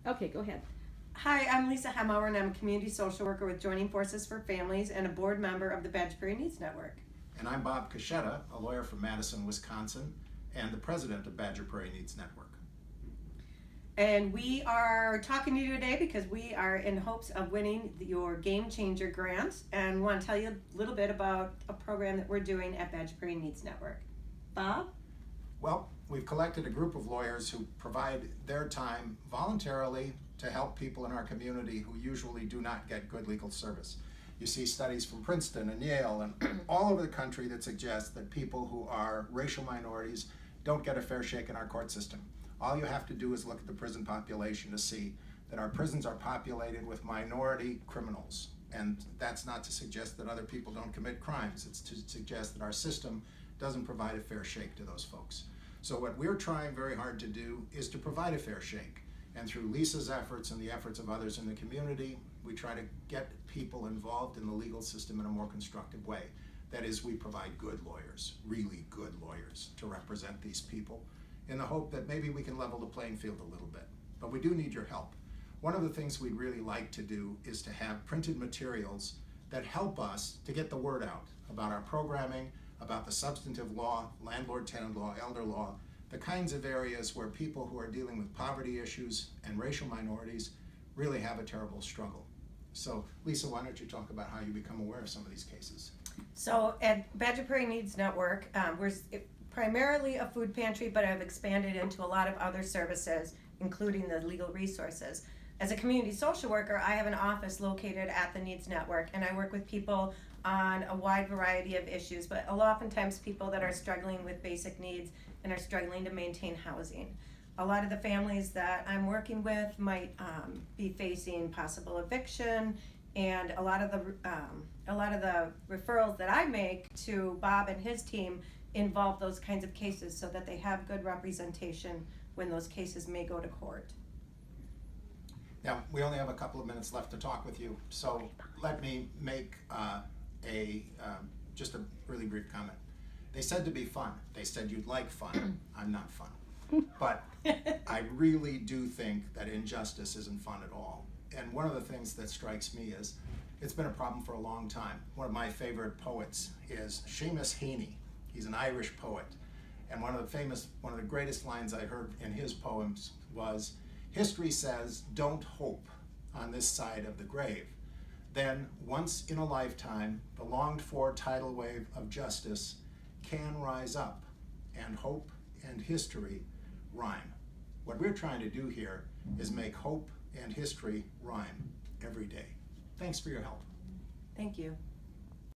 Okay, go ahead. Hi, I'm Lisa Hemauer, and I'm a community social worker with Joining Forces for Families and a board member of the Badger Prairie Needs Network. And I'm Bob Kasieta, a lawyer from Madison, Wisconsin, and the president of Badger Prairie Needs Network. And we are talking to you today because we are in hopes of winning your Game Changer grant, and want to tell you a little bit about a program that we're doing at Badger Prairie Needs Network. Bob? Well, we've collected a group of lawyers who provide their time voluntarily to help people in our community who usually do not get good legal service. You see studies from Princeton and Yale and all over the country that suggest that people who are racial minorities don't get a fair shake in our court system. All you have to do is look at the prison population to see that our prisons are populated with minority criminals. And that's not to suggest that other people don't commit crimes. It's to suggest that our system doesn't provide a fair shake to those folks. So what we're trying very hard to do is to provide a fair shake. And through Lisa's efforts and the efforts of others in the community, we try to get people involved in the legal system in a more constructive way. That is, we provide good lawyers, really good lawyers, to represent these people in the hope that maybe we can level the playing field a little bit. But we do need your help. One of the things we'd really like to do is to have printed materials that help us to get the word out about our programming, about the substantive law, landlord-tenant law, elder law, the kinds of areas where people who are dealing with poverty issues and racial minorities really have a terrible struggle. So, Lisa, why don't you talk about how you become aware of some of these cases? So at Badger Prairie Needs Network, we're primarily a food pantry, but I've expanded into a lot of other services, including the legal resources. As a community social worker, I have an office located at the Needs Network, and I work with people on a wide variety of issues, but oftentimes people that are struggling with basic needs and are struggling to maintain housing. A lot of the families that I'm working with might be facing possible eviction, and a lot of the referrals that I make to Bob and his team involve those kinds of cases so that they have good representation when those cases may go to court. Now, we only have a couple of minutes left to talk with you, so let me make just a really brief comment. They said to be fun. They said you'd like fun. I'm not fun. But I really do think that injustice isn't fun at all. And one of the things that strikes me is it's been a problem for a long time. One of my favorite poets is Seamus Heaney. He's an Irish poet. And one of the greatest lines I heard in his poems was, "History says, don't hope on this side of the grave. Then, once in a lifetime, the longed-for tidal wave of justice can rise up, and hope and history rhyme." What we're trying to do here is make hope and history rhyme every day. Thanks for your help. Thank you.